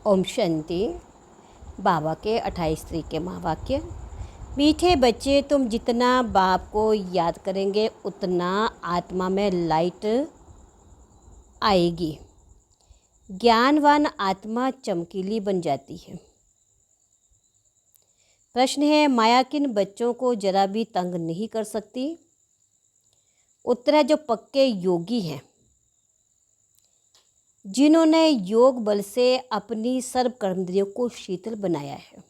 ओम शांति। बाबा के 28 तरीके के महावाक्य। मीठे बच्चे, तुम जितना बाप को याद करेंगे उतना आत्मा में लाइट आएगी। ज्ञानवान आत्मा चमकीली बन जाती है। प्रश्न है, माया किन बच्चों को जरा भी तंग नहीं कर सकती? उत्तर है, जो पक्के योगी हैं, जिन्होंने योग बल से अपनी सर्व कर्मेंद्रियों को शीतल बनाया है,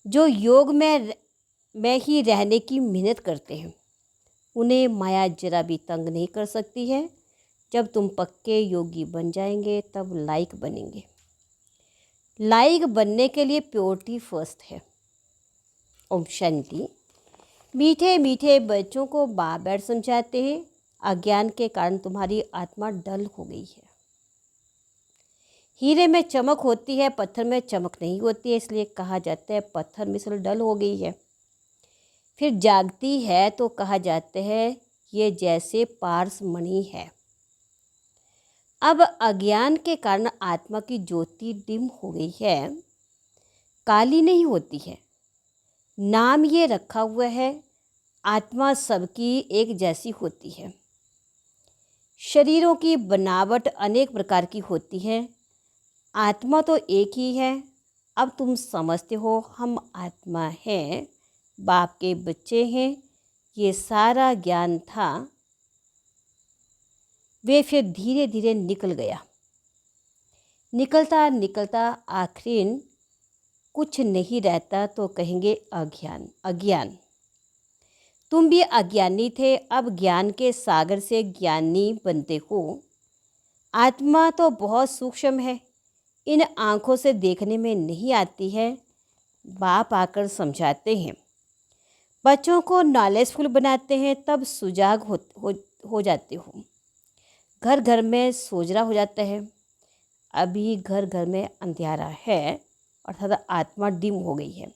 जो योग में ही रहने की मेहनत करते हैं, उन्हें माया जरा भी तंग नहीं कर सकती है। जब तुम पक्के योगी बन जाएंगे तब लायक बनेंगे। लायक बनने के लिए प्योरिटी फर्स्ट है। ओम शांति। मीठे मीठे बच्चों को बाप बैठ समझाते हैं, अज्ञान के कारण तुम्हारी आत्मा डल हो गई है। हीरे में चमक होती है, पत्थर में चमक नहीं होती है, इसलिए कहा जाता है पत्थर मिसल डल हो गई है। फिर जागती है तो कहा जाता है ये जैसे पारस मणि है। अब अज्ञान के कारण आत्मा की ज्योति डिम हो गई है, काली नहीं होती है। नाम ये रखा हुआ है, आत्मा सबकी एक जैसी होती है। शरीरों की बनावट अनेक प्रकार की होती है, आत्मा तो एक ही है। अब तुम समझते हो हम आत्मा हैं, बाप के बच्चे हैं। ये सारा ज्ञान था, वे फिर धीरे धीरे निकल गया। निकलता निकलता आखिर कुछ नहीं रहता तो कहेंगे अज्ञान। तुम भी अज्ञानी थे, अब ज्ञान के सागर से ज्ञानी बनते हो। आत्मा तो बहुत सूक्ष्म है, इन आँखों से देखने में नहीं आती है। बाप आकर समझाते हैं, बच्चों को नॉलेजफुल बनाते हैं, तब सुजाग हो जाते हो। घर घर में सोजरा हो जाता है। अभी घर घर में अंधेरा है, अर्थात आत्मा डिम हो गई है।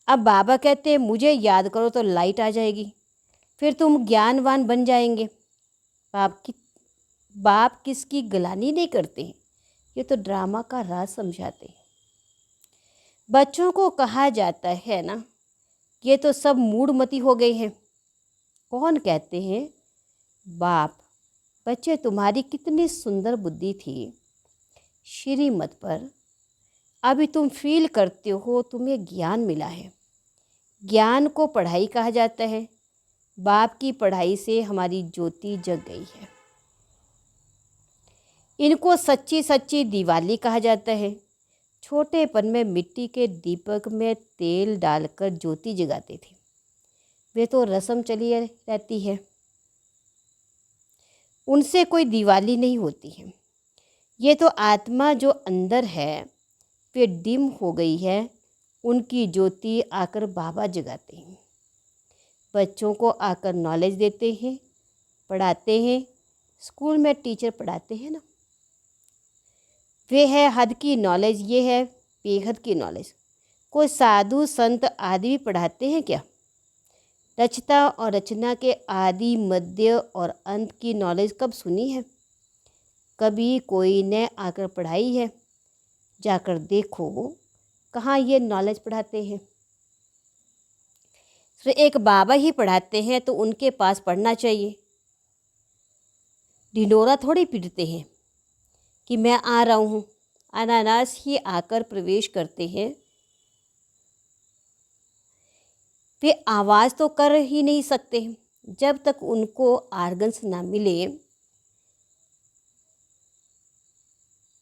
अब बाबा कहते हैं मुझे याद करो तो लाइट आ जाएगी, फिर तुम ज्ञानवान बन जाएंगे। बाप किसकी गलानी नहीं करते हैं, ये तो ड्रामा का राज समझाते हैं। बच्चों को कहा जाता है ना, ये तो सब मूढ़मती हो गए हैं। कौन कहते हैं? बाप। बच्चे, तुम्हारी कितनी सुंदर बुद्धि थी श्रीमत पर, अभी तुम फील करते हो तुम्हें ज्ञान मिला है। ज्ञान को पढ़ाई कहा जाता है। बाप की पढ़ाई से हमारी ज्योति जग गई है। इनको सच्ची सच्ची दिवाली कहा जाता है। छोटेपन में मिट्टी के दीपक में तेल डालकर ज्योति जगाते थे, वे तो रस्म चली रहती है, उनसे कोई दिवाली नहीं होती है। ये तो आत्मा जो अंदर है वे डिम हो गई है, उनकी ज्योति आकर बाबा जगाते हैं। बच्चों को आकर नॉलेज देते हैं, पढ़ाते हैं। स्कूल में टीचर पढ़ाते हैं ना, वे है हद की नॉलेज, ये है बेहद की नॉलेज। कोई साधु संत आदि भी पढ़ाते हैं क्या? रचता और रचना के आदि मध्य और अंत की नॉलेज कब सुनी है? कभी कोई ने आकर पढ़ाई है? जाकर देखो कहाँ ये नॉलेज पढ़ाते हैं। सिर्फ एक बाबा ही पढ़ाते हैं तो उनके पास पढ़ना चाहिए। ढिंडोरा थोड़ी पीटते हैं कि मैं आ रहा हूँ। अनानास ही आकर प्रवेश करते हैं, वे आवाज़ तो कर ही नहीं सकते जब तक उनको आर्गन्स ना मिले।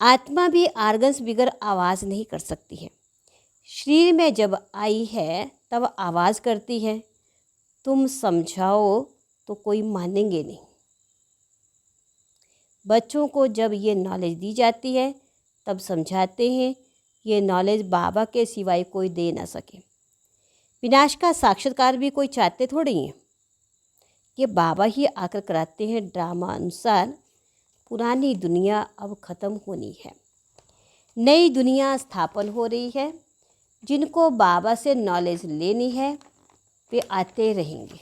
आत्मा भी आर्गन्स बिगर आवाज़ नहीं कर सकती है। शरीर में जब आई है तब आवाज़ करती है। तुम समझाओ तो कोई मानेंगे नहीं। बच्चों को जब ये नॉलेज दी जाती है तब समझाते हैं, ये नॉलेज बाबा के सिवाय कोई दे ना सके। विनाश का साक्षात्कार भी कोई चाहते थोड़ी हैं, ये बाबा ही आकर कराते हैं। ड्रामा अनुसार पुरानी दुनिया अब ख़त्म होनी है, नई दुनिया स्थापन हो रही है। जिनको बाबा से नॉलेज लेनी है वे आते रहेंगे।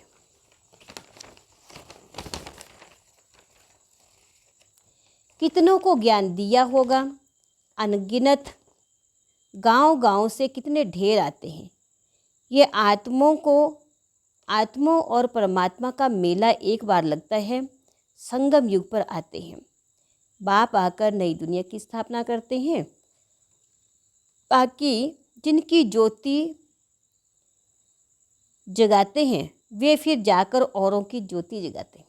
कितनों को ज्ञान दिया होगा। अनगिनत गांव-गांव से कितने ढेर आते हैं। ये आत्मों और परमात्मा का मेला एक बार लगता है। संगम युग पर आते हैं। बाप आकर नई दुनिया की स्थापना करते हैं, ताकि जिनकी ज्योति जगाते हैं वे फिर जाकर औरों की ज्योति जगाते हैं।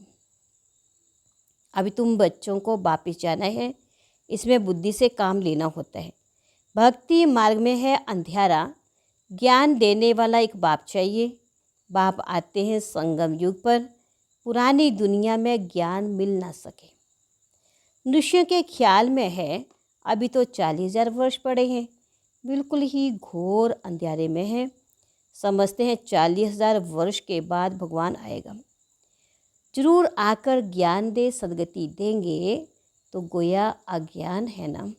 अभी तुम बच्चों को वापिस जाना है, इसमें बुद्धि से काम लेना होता है। भक्ति मार्ग में है अंधियारा, ज्ञान देने वाला एक बाप चाहिए। बाप आते हैं संगम युग पर, पुरानी दुनिया में ज्ञान मिल ना सके। मनुष्य के ख्याल में है अभी तो 40,000 वर्ष पड़े हैं, बिल्कुल ही घोर अंधियारे में है। समझते हैं 40,000 वर्ष के बाद भगवान आएगा, जरूर आकर ज्ञान दे, सदगति देंगे। तो गोया अज्ञान है ना,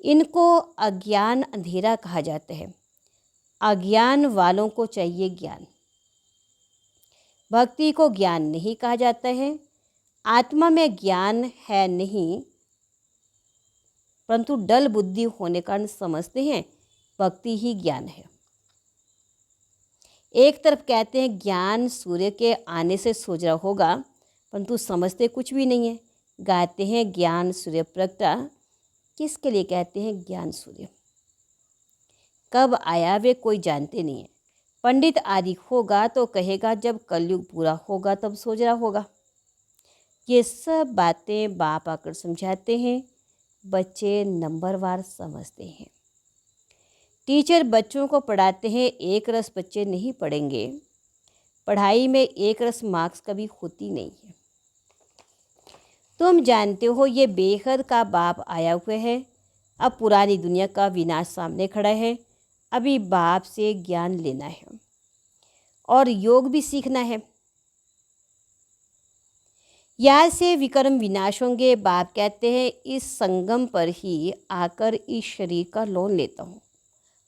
इनको अज्ञान अंधेरा कहा जाता है। अज्ञान वालों को चाहिए ज्ञान। भक्ति को ज्ञान नहीं कहा जाता है। आत्मा में ज्ञान है नहीं, परंतु डल बुद्धि होने का कारण समझते हैं भक्ति ही ज्ञान है। एक तरफ कहते हैं ज्ञान सूर्य के आने से सोच रहा होगा, परंतु समझते कुछ भी नहीं है। गाते हैं ज्ञान सूर्य प्रगटा, किसके लिए कहते हैं ज्ञान सूर्य? कब आया वे कोई जानते नहीं है। पंडित आदि होगा तो कहेगा जब कलयुग पूरा होगा तब सोच रहा होगा। ये सब बातें बाप आकर समझाते हैं, बच्चे नंबरवार समझते हैं। टीचर बच्चों को पढ़ाते हैं, एक रस बच्चे नहीं पढ़ेंगे। पढ़ाई में एक रस मार्क्स कभी होती नहीं है। तुम जानते हो ये बेहद का बाप आया हुआ है। अब पुरानी दुनिया का विनाश सामने खड़ा है। अभी बाप से ज्ञान लेना है और योग भी सीखना है। यहाँ से विकर्म विनाश होंगे। बाप कहते हैं इस संगम पर ही आकर इस शरीर का लोन लेता हूँ,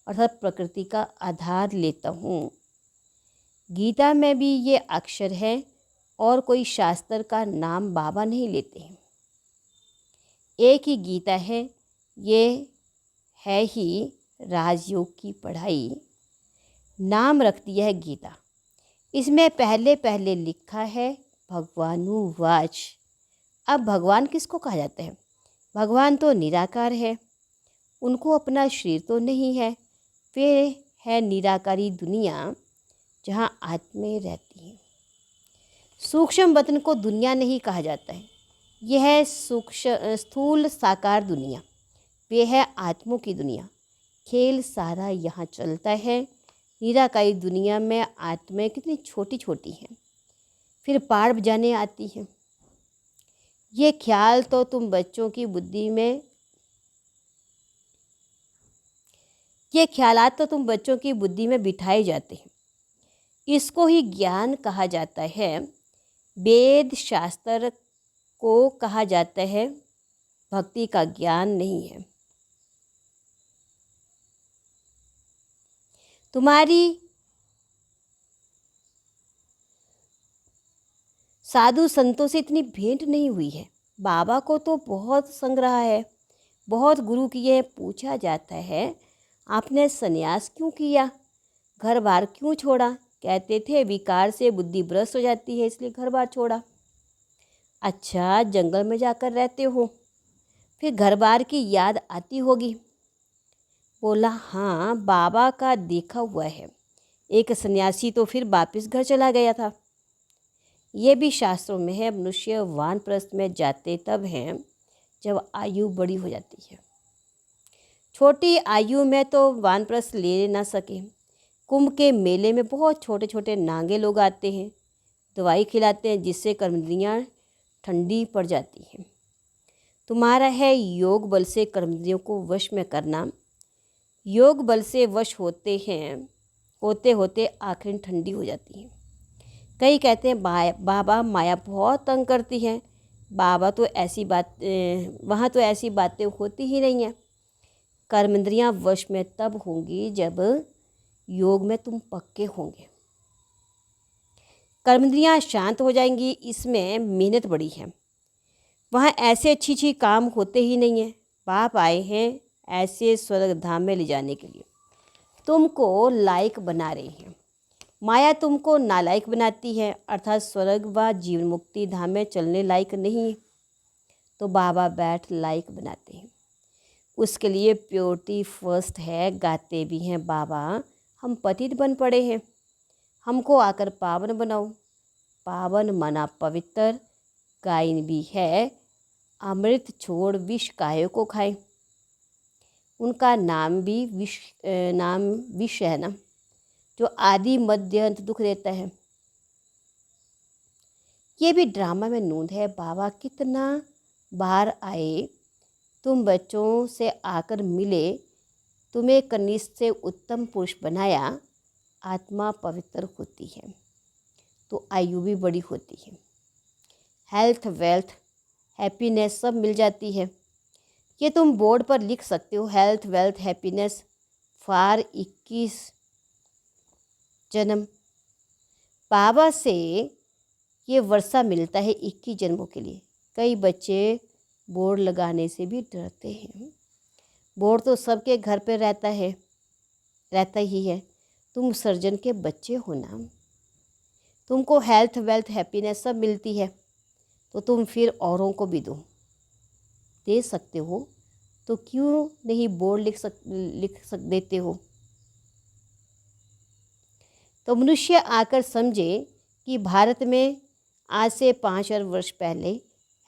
अर्थात प्रकृति का आधार लेता हूँ। गीता में भी ये अक्षर है और कोई शास्त्र का नाम बाबा नहीं लेते हैं। एक ही गीता है, ये है ही राजयोग की पढ़ाई, नाम रख दिया है गीता। इसमें पहले पहले लिखा है भगवानुवाच। अब भगवान किसको कहा जाता है? भगवान तो निराकार है, उनको अपना शरीर तो नहीं है। वे है निराकारी दुनिया जहाँ आत्माएं रहती हैं। सूक्ष्म वतन को दुनिया नहीं कहा जाता है, यह है स्थूल साकार दुनिया। वे है आत्मों की दुनिया। खेल सारा यहाँ चलता है। निराकारी दुनिया में आत्माएं कितनी छोटी छोटी हैं, फिर पार बजाने आती हैं। ये ख्याल तो तुम बच्चों की बुद्धि में, ये ख्यालात तो तुम बच्चों की बुद्धि में बिठाए जाते हैं। इसको ही ज्ञान कहा जाता है। वेद शास्त्र को कहा जाता है, भक्ति का ज्ञान नहीं है। तुम्हारी साधु संतों से इतनी भेंट नहीं हुई है। बाबा को तो बहुत संग्रह है, बहुत गुरु किए हैं। पूछा जाता है आपने सन्यास क्यों किया, घर बार क्यों छोड़ा? कहते थे विकार से बुद्धि भ्रष्ट हो जाती है, इसलिए घर बार छोड़ा। अच्छा, जंगल में जाकर रहते हो, फिर घर बार की याद आती होगी। बोला हाँ, बाबा का देखा हुआ है। एक सन्यासी तो फिर वापस घर चला गया था। ये भी शास्त्रों में है। मनुष्य वानप्रस्थ में जाते तब हैं जब आयु बड़ी हो जाती है। छोटी आयु में तो वानप्रस्थ ले ना सके। कुंभ के मेले में बहुत छोटे छोटे नांगे लोग आते हैं, दवाई खिलाते हैं, जिससे कर्मेंद्रियाँ ठंडी पड़ जाती हैं। तुम्हारा है योग बल से कर्मेंद्रियों को वश में करना। योग बल से वश होते होते आखिर ठंडी हो जाती है। कई कहते हैं बाबा माया बहुत तंग करती है। बाबा तो वहाँ तो ऐसी बातें होती ही नहीं हैं। कर्मेंद्रियाँ वश में तब होंगी जब योग में तुम पक्के होंगे। कर्मेंद्रियाँ शांत हो जाएंगी। इसमें मेहनत बड़ी है। वहाँ ऐसे अच्छी अच्छी काम होते ही नहीं हैं। बाप आए हैं ऐसे स्वर्ग धाम में ले जाने के लिए। तुमको लायक बना रहे हैं। माया तुमको नालायक बनाती है, अर्थात स्वर्ग व जीवन मुक्ति धाम में चलने लायक नहीं है। तो बाबा बैठ लायक बनाते हैं। उसके लिए प्योरिटी फर्स्ट है। गाते भी हैं बाबा, हम पतित बन पड़े हैं, हमको आकर पावन बनाओ। पावन मना पवित्र। गायन भी है, अमृत छोड़ विष काहे को खाए। उनका नाम भी विष है ना, जो आदि मध्य अंत दुख देता है। ये भी ड्रामा में नूंद है। बाबा कितना बार आए, तुम बच्चों से आकर मिले, तुम्हें कनिष्ठ से उत्तम पुरुष बनाया। आत्मा पवित्र होती है तो आयु भी बड़ी होती है। हेल्थ, वेल्थ, हैप्पीनेस सब मिल जाती है। ये तुम बोर्ड पर लिख सकते हो, हेल्थ, वेल्थ, हैप्पीनेस फॉर 21 जन्म। बाबा से ये वर्षा मिलता है 21 जन्मों के लिए। कई बच्चे बोर्ड लगाने से भी डरते हैं। बोर्ड तो सबके घर पे रहता ही है। तुम सर्जन के बच्चे हो ना, तुमको हेल्थ, वेल्थ, हैप्पीनेस सब मिलती है, तो तुम फिर औरों को भी दे सकते हो। तो क्यों नहीं बोर्ड लिख देते हो। तो मनुष्य आकर समझे कि भारत में आज से 5,000 वर्ष पहले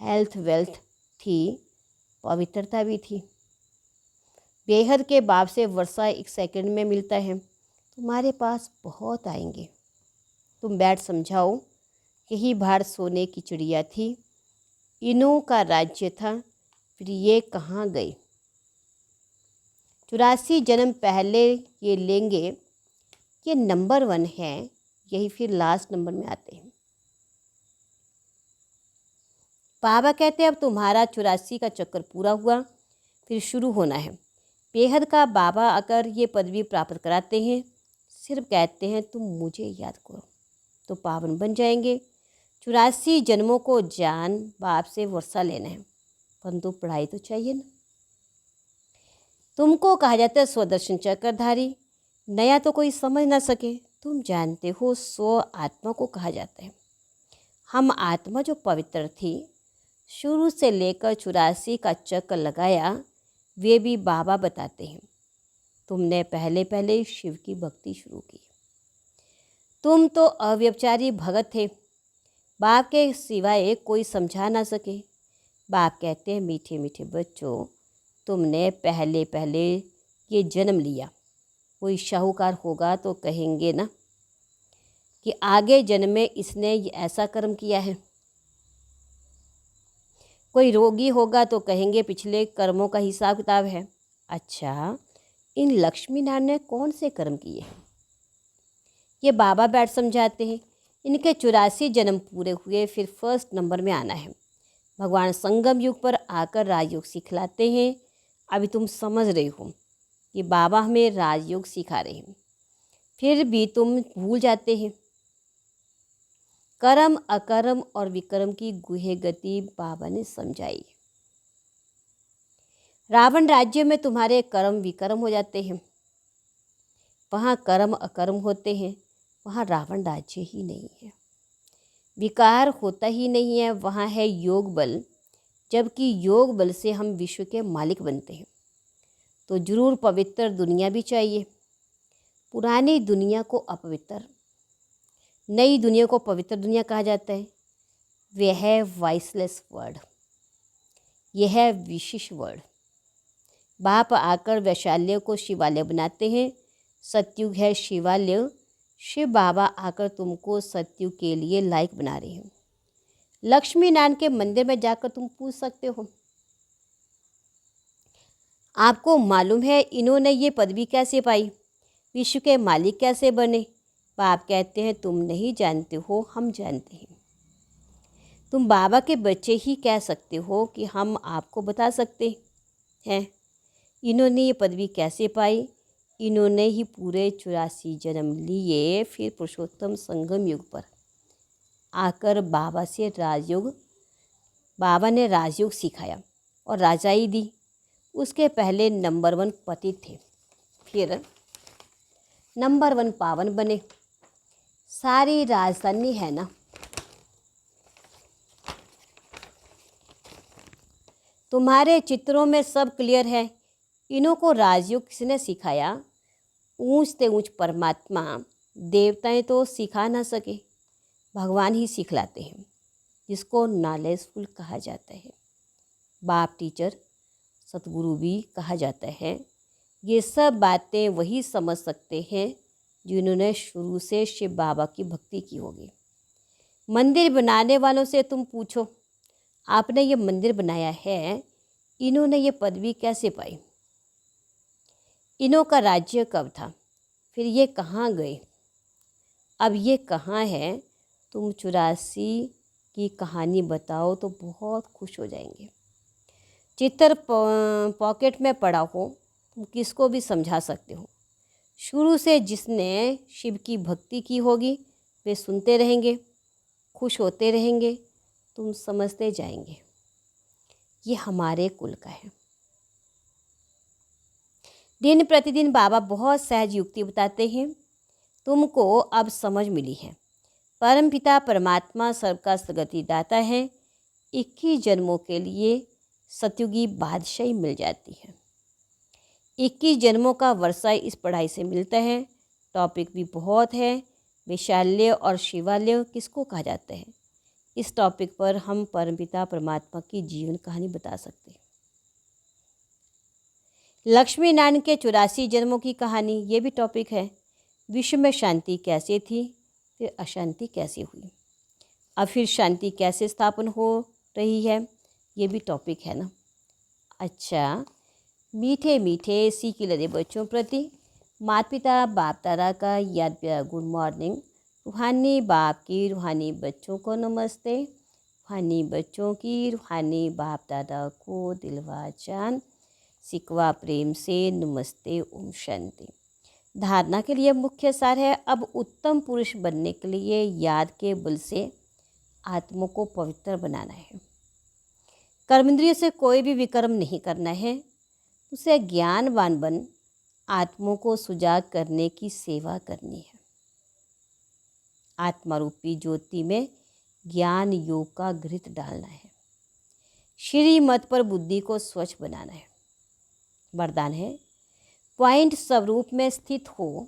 हेल्थ, वेल्थ थी, पवित्रता भी थी। बेहद के बाप से वर्षा 1 सेकंड में मिलता है। तुम्हारे पास बहुत आएंगे। तुम बैठ समझाओ, यही भारत सोने की चिड़िया थी, इनों का राज्य था, फिर ये कहाँ गए। 84 जन्म पहले ये लेंगे, ये नंबर 1 है, यही फिर लास्ट नंबर में आते हैं। बाबा कहते हैं अब तुम्हारा 84 का चक्कर पूरा हुआ, फिर शुरू होना है। बेहद का बाबा आकर ये पदवी प्राप्त कराते हैं। सिर्फ कहते हैं तुम मुझे याद करो तो पावन बन जाएंगे। 84 जन्मों को जान बाप से वर्षा लेना है, परंतु पढ़ाई तो चाहिए ना। तुमको कहा जाता है स्वदर्शन चक्रधारी। नया तो कोई समझ ना सके। तुम जानते हो स्व आत्मा को कहा जाता है। हम आत्मा जो पवित्र थी, शुरू से लेकर 84 का चक्र लगाया, वे भी बाबा बताते हैं। तुमने पहले पहले शिव की भक्ति शुरू की। तुम तो अव्यभिचारी भगत थे, बाप के सिवाय कोई समझा ना सके। बाप कहते हैं मीठे मीठे बच्चों, तुमने पहले पहले ये जन्म लिया। कोई शाहूकार होगा तो कहेंगे ना कि आगे जन्म में इसने ऐसा कर्म किया है। कोई रोगी होगा तो कहेंगे पिछले कर्मों का हिसाब किताब है। अच्छा, इन लक्ष्मी नारायण ने कौन से कर्म किए हैं? ये बाबा बैठ समझाते हैं। इनके 84 जन्म पूरे हुए, फिर फर्स्ट नंबर में आना है। भगवान संगम युग पर आकर राजयोग सिखलाते हैं। अभी तुम समझ रहे हो कि बाबा हमें राजयोग सिखा रहे हैं, फिर भी तुम भूल जाते हैं। कर्म, अकर्म और विकर्म की गुहे गति बाबा ने समझाई। रावण राज्य में तुम्हारे कर्म विकर्म हो जाते हैं। वहाँ कर्म अकर्म होते हैं, वहाँ रावण राज्य ही नहीं है, विकार होता ही नहीं है। वहाँ है योग बल, जबकि योग बल से हम विश्व के मालिक बनते हैं। तो जरूर पवित्र दुनिया भी चाहिए। पुरानी दुनिया को अपवित्र, नई दुनिया को पवित्र दुनिया कहा जाता है। वह है वाइसलेस वर्ड, यह है विशेष वर्ड। बाप आकर वैशाल्य को शिवालय बनाते हैं। सतयुग है शिवालय। शिव बाबा आकर तुमको सतयुग के लिए लायक बना रहे हैं। लक्ष्मी नारायण के मंदिर में जाकर तुम पूछ सकते हो, आपको मालूम है इन्होंने ये पदवी कैसे पाई, विश्व के मालिक कैसे बने? बाप कहते हैं तुम नहीं जानते हो, हम जानते हैं। तुम बाबा के बच्चे ही कह सकते हो कि हम आपको बता सकते हैं इन्होंने ये पदवी कैसे पाई। इन्होंने ही पूरे 84 जन्म लिए, फिर पुरुषोत्तम संगम युग पर आकर बाबा से राजयोग बाबा ने राजयोग सिखाया और राजाई दी। उसके पहले नंबर 1 पति थे, फिर नंबर 1 पावन बने। सारी राजधानी है ना, तुम्हारे चित्रों में सब क्लियर है। इन्हों को राजयोग किसने सिखाया? ऊंच से ऊंच परमात्मा, देवताएं तो सिखा ना सके, भगवान ही सिखलाते हैं, जिसको नॉलेजफुल कहा जाता है। बाप टीचर, सतगुरु भी कहा जाता है। ये सब बातें वही समझ सकते हैं जिन्होंने शुरू से शिव बाबा की भक्ति की होगी। मंदिर बनाने वालों से तुम पूछो, आपने ये मंदिर बनाया है, इन्होंने ये पदवी कैसे पाई? इन्हों का राज्य कब था? फिर ये कहाँ गए? अब ये कहाँ है? तुम 84 की कहानी बताओ तो बहुत खुश हो जाएंगे। चित्र पॉकेट में पड़ा हो, तुम किसको भी समझा सकते हो। शुरू से जिसने शिव की भक्ति की होगी वे सुनते रहेंगे, खुश होते रहेंगे, तुम समझते जाएंगे। ये हमारे कुल का है। दिन प्रतिदिन बाबा बहुत सहज युक्ति बताते हैं, तुमको अब समझ मिली है। परमपिता परमात्मा सबका सद्गति दाता है। 21 जन्मों के लिए सतयुगी बादशाही मिल जाती है। 21 जन्मों का वर्षा इस पढ़ाई से मिलता है। टॉपिक भी बहुत है। वैशाल्य और शिवालय किसको कहा जाता है? इस टॉपिक पर हम परमपिता परमात्मा की जीवन कहानी बता सकते हैं। लक्ष्मी नारायण के 84 जन्मों की कहानी, ये भी टॉपिक है। विश्व में शांति कैसे थी, फिर अशांति कैसे हुई, अब फिर शांति कैसे स्थापन हो रही है, ये भी टॉपिक है ना। अच्छा, मीठे मीठे सीख लदे बच्चों प्रति माता पिता बाप दादा का याद प्यार गुड मॉर्निंग। रूहानी बाप की रूहानी बच्चों को नमस्ते। रूहानी बच्चों की रूहानी बाप दादा को दिलवा जान सिकवा प्रेम से नमस्ते, ओम शांति। धारणा के लिए मुख्य सार है, अब उत्तम पुरुष बनने के लिए याद के बल से आत्मा को पवित्र बनाना है। कर्मेंद्रियों से कोई भी विकर्म नहीं करना है। उसे ज्ञानवान बन आत्मा को सुजाग करने की सेवा करनी है। आत्मा रूपी ज्योति में ज्ञान योग का घृत डालना है। श्रीमत पर बुद्धि को स्वच्छ बनाना है। वरदान है, पॉइंट स्वरूप में स्थित हो,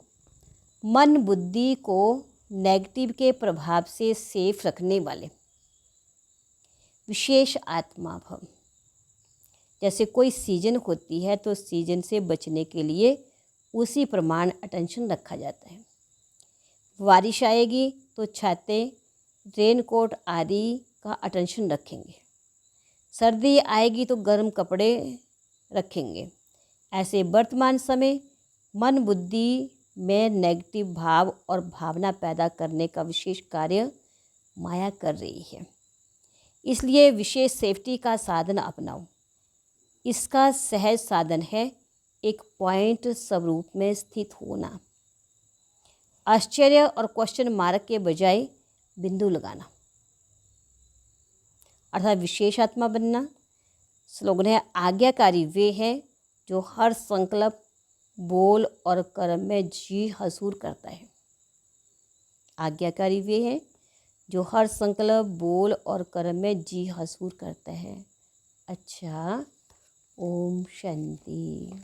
मन बुद्धि को नेगेटिव के प्रभाव से सेफ रखने वाले विशेष आत्मा भव। जैसे कोई सीजन होती है तो सीजन से बचने के लिए उसी प्रमाण अटेंशन रखा जाता है। बारिश आएगी तो छाते, रेनकोट आदि का अटेंशन रखेंगे। सर्दी आएगी तो गर्म कपड़े रखेंगे। ऐसे वर्तमान समय मन बुद्धि में नेगेटिव भाव और भावना पैदा करने का विशेष कार्य माया कर रही है। इसलिए विशेष सेफ्टी का साधन अपनाओ। इसका सहज साधन है एक पॉइंट स्वरूप में स्थित होना। आश्चर्य और क्वेश्चन मार्क के बजाय बिंदु लगाना, अर्थात विशेष आत्मा बनना। स्लोगन है, आज्ञाकारी वे हैं जो हर संकल्प, बोल और कर्म में जी हजूर करता है। आज्ञाकारी वे हैं जो हर संकल्प, बोल और कर्म में जी हजूर करता है। अच्छा, ओम शांति।